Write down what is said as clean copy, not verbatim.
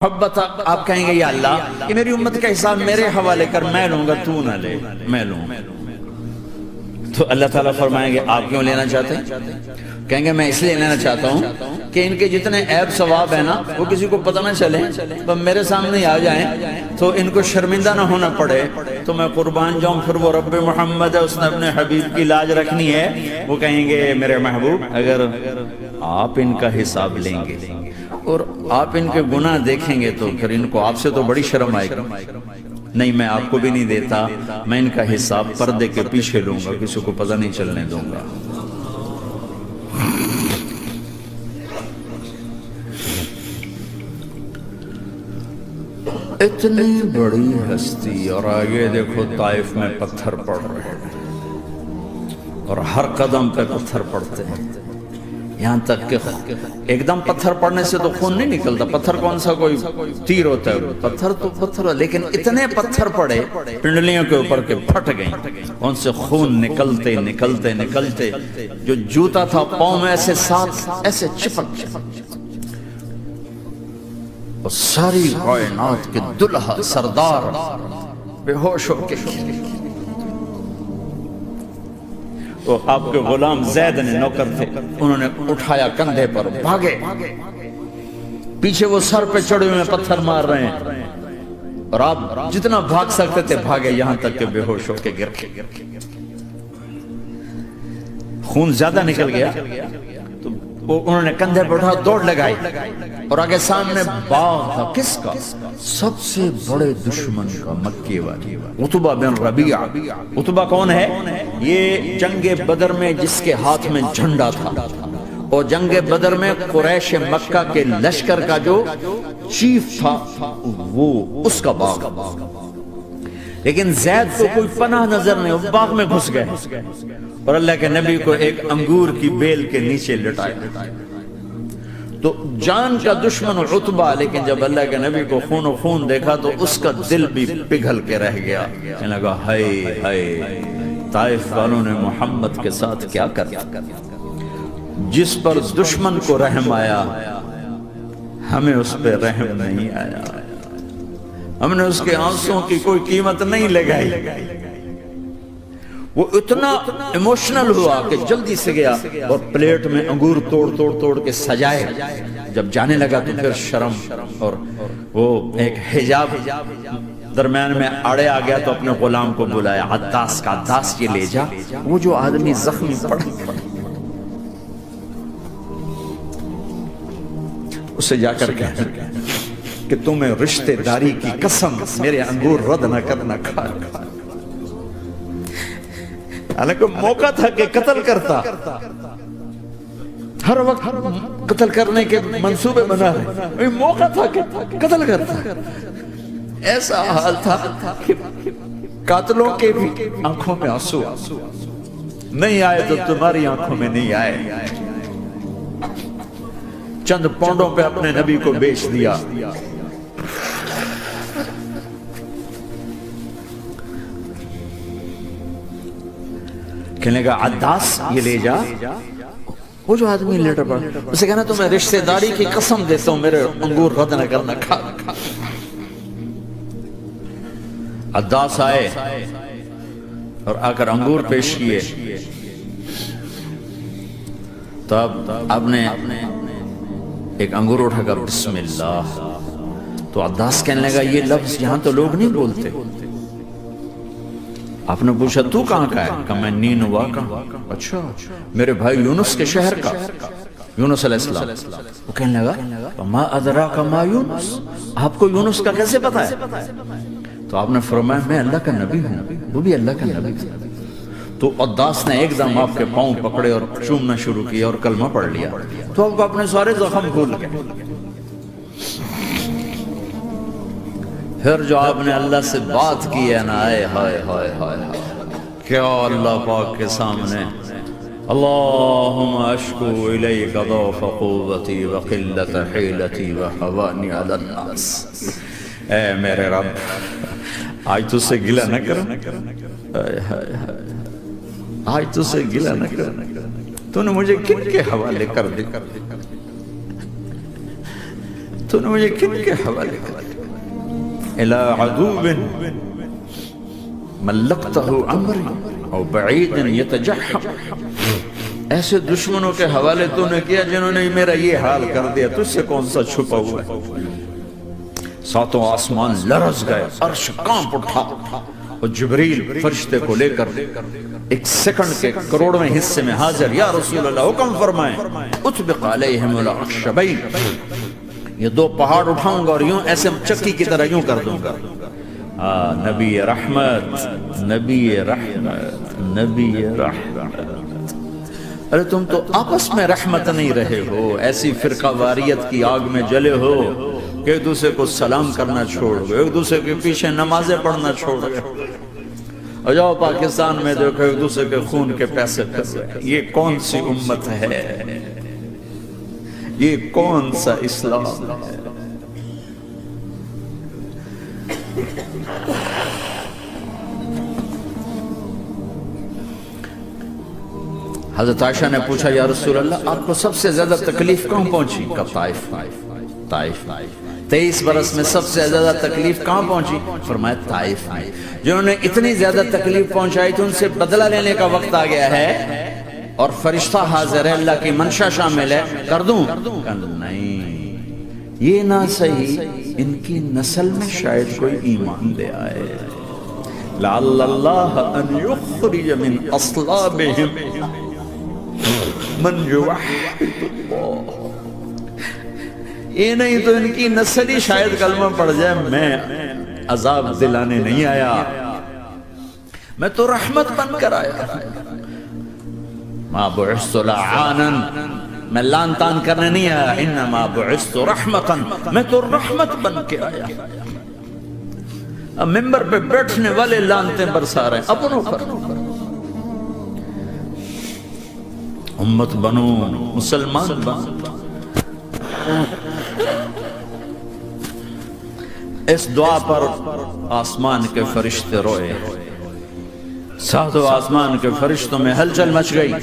محبت آپ کہیں گے یا اللہ یہ میری امت کا حساب میرے حوالے کر، میں لوں گا، تو نہ لے، میں لوں۔ تو اللہ تعالیٰ فرمائیں گے آپ کیوں لینا چاہتے ہیں؟ کہیں گے میں اس لیے لینا چاہتا ہوں کہ ان کے جتنے عیب ثواب ہیں نا وہ کسی کو پتہ نہ چلے، تو میرے سامنے آ جائیں تو ان کو شرمندہ نہ ہونا پڑے، تو میں قربان جاؤں۔ پھر وہ رب محمد ہے، اس نے اپنے حبیب کی لاج رکھنی ہے، وہ کہیں گے میرے محبوب اگر آپ ان کا حساب لیں گے اور آپ ان کے گناہ دیکھیں گے تو پھر ان کو آپ سے تو بڑی شرم آئے گی، نہیں میں آپ کو بھی نہیں دیتا، میں ان کا حساب پردے کے پیچھے لوں گا، کسی کو پتہ نہیں چلنے دوں گا۔ اتنی بڑی ہستی، اور آگے دیکھو طائف میں پتھر پڑ رہے ہیں اور ہر قدم پہ پتھر پڑتے ہیں، یہاں تک کہ ایک دم پتھر پڑنے سے تو خون نہیں نکلتا، پتھر کون سا کوئی تیر ہوتا ہے، پتھر تو پتھر، لیکن اتنے پتھر پڑے پنڈلیوں کے اوپر کے پھٹ گئیں، ان سے خون نکلتے نکلتے نکلتے جو جوتا تھا پاؤں میں ایسے ساتھ ایسے چپک اور ساری کائنات کے دلہا سردار بے ہوش ہو کے، وہ آپ کے غلام زید نے نوکر تھے، انہوں نے اٹھایا کندھے پر، بھاگے، پیچھے وہ سر پہ چڑھے ہوئے پتھر مار رہے ہیں، اور آپ جتنا بھاگ سکتے تھے بھاگے، یہاں تک کہ بے ہوش ہو کے گر کے، خون زیادہ نکل گیا تو انہوں نے کندھے پر اٹھا دوڑ لگائی، اور آگے سامنے باغ تھا، کس کا؟ سب سے بڑے دشمن کا، مکے والی، عتبہ بن ربیعہ۔ عتبہ کون ہے؟ یہ جنگ بدر میں جس کے ہاتھ میں جھنڈا تھا، اور جنگ بدر میں قریش مکہ کے لشکر کا جو چیف تھا وہ اس کا باغ، لیکن زید کو کوئی پناہ نظر نہیں، وہ باغ میں گھس گئے اور اللہ کے نبی کو ایک انگور کی بیل کے نیچے لٹایا۔ تو جان کا دشمن عتبہ، لیکن جب اللہ کے نبی کو خون و خون دیکھا تو اس کا دل بھی پگھل کے رہ گیا، کہنے لگا ہائے ہائے، طائف والوں نے محمد کے ساتھ کیا کریا، جس پر دشمن کو رحم آیا ہمیں اس پہ رحم نہیں آیا، ہم نے اس کے آنسوں کی کوئی قیمت نہیں لگائی۔ وہ اتنا ایموشنل ہوا کہ جلدی سے گیا اور پلیٹ میں انگور توڑ توڑ توڑ کے سجائے، جب جانے لگا تو پھر شرم اور وہ ایک حجاب درمیان میں آڑے آ گیا، تو اپنے غلام کو بلایا، عداس کا، عداس یہ لے جا وہ جو آدمی زخمی پڑا، اسے جا کر کہہ کہ تمہیں رشتہ داری کی قسم میرے انگور رد نہ کرنا، کھا حالانکہ موقع تھا کہ قتل کرتا، ہر وقت قتل کرنے کے منصوبے بنا رہے، موقع تھا کہ قتل کرتا، ایسا حال تھا کہ قاتلوں کے بھی آنکھوں میں آنسو نہیں آئے تو تمہاری آنکھوں میں نہیں آئے، چند پونڈوں پہ اپنے نبی کو بیچ دیا۔ کہنے لگا عداس یہ لے جا، وہ جو آدمی لیٹر پڑا، اسے کہنا تمہیں رشتہ داری کی قسم دیتا ہوں میرے انگور رد نہ کرنا، کھا۔ عداس آئے اور آ کر انگور پیش کیے، تو اب آپ نے ایک انگور اٹھا کر بسم اللہ، تو عداس کہنے لگا یہ لفظ یہاں تو لوگ نہیں بولتے۔ آپ نے پوچھا تو کہاں کا ہے؟ کہا میں نینوا کا۔ اچھا، میرے بھائی یونس کے شہر کا، یونس علیہ السلام۔ وہ کہنے لگا ما ادراک ما یونس، آپ کو یونس کا کیسے پتا ہے؟ تو آپ نے فرمایا میں اللہ کا نبی ہوں، وہ بھی اللہ کا نبی تھا۔ تو عداس نے ایک دم آپ کے پاؤں پکڑے اور چومنا شروع کیا اور کلمہ پڑھ لیا، تو آپ کو اپنے سارے زخم بھول گئے۔ پھر جو آپ نے اللہ سے بات کی ہے نا، آئے ہائے ہائے ہائے، کیا اللہ پاک کے سامنے اللہم اشکو الیک ضعف قوتی وقلت حیلتی وحوانی علی الناس، اے میرے رب آج تو سے گلہ نہ کر، آج تو سے گلہ نہ کر، تو نے مجھے کن کے حوالے کر دی، تو نے مجھے کن کے حوالے کر دیا؟ الى عدو ملکتہ امری او بعید یتجحم، ایسے دشمنوں کے حوالے تو نے کیا جنہوں نے میرا یہ حال کر دیا، تجھ سے کون سا چھپا ہوا ہے؟ ساتوں آسمان لرز گئے، عرش کانپ اٹھا، اور جبریل فرشتے کو لے کر ایک سیکنڈ کے کروڑویں حصے میں حاضر، یا رسول اللہ حکم فرمائیں، اطبق علیہم الاخشبین، یہ دو پہاڑ اٹھاؤں گا اور یوں ایسے چکی کی طرح یوں کر دوں گا۔ نبی رحمت، نبی رحمت، نبی رحمت۔ ارے تم تو آپس میں رحمت نہیں رہے ہو، ایسی فرقہ واریت کی آگ میں جلے ہو کہ ایک دوسرے کو سلام کرنا چھوڑ گئے، ایک دوسرے کے پیچھے نمازیں پڑھنا چھوڑ گئے، اور جاؤ پاکستان میں دیکھو ایک دوسرے کے خون کے پیسے پھر رہے ہیں۔ یہ کون سی امت ہے؟ یہ کون سا اسلام ہے؟ حضرت عائشہ نے پوچھا یا رسول اللہ آپ کو سب سے زیادہ تکلیف کہاں پہنچی؟ کہا طائف۔ 23 برس میں سب سے زیادہ تکلیف کہاں پہنچی؟ فرمایا طائف میں۔ جنہوں نے اتنی زیادہ تکلیف پہنچائی تو ان سے بدلہ لینے کا وقت آ گیا ہے، اور فرشتہ حاضر ہے، اللہ کی منشا شامل ہے، کر دوں؟ نہیں، یہ نہ صحیح، ان کی نسل میں شاید کوئی ایمان لے آئے، لعل اللہ ان یخرج من اصلابہم من یوحد اللہ، یہ نہیں تو ان کی نسل ہی شاید کلمہ پڑھ جائے۔ میں عذاب دلانے نہیں آیا، میں تو رحمت بن کر آیا۔ ما بعثت لعانا، میں لان تان کرنے نہیں آیا، انما بعثت رحمتا، میں تو رحمت بن کے آیا۔ اب ممبر پہ بیٹھنے والے لانتیں برسا رہے ہیں اپنوں پر۔ امت بنو، مسلمان بنو، اس دعا پر آسمان کے فرشتے روئے، ساتوں آسمان کے فرشتوں میں ہلچل مچ گئی۔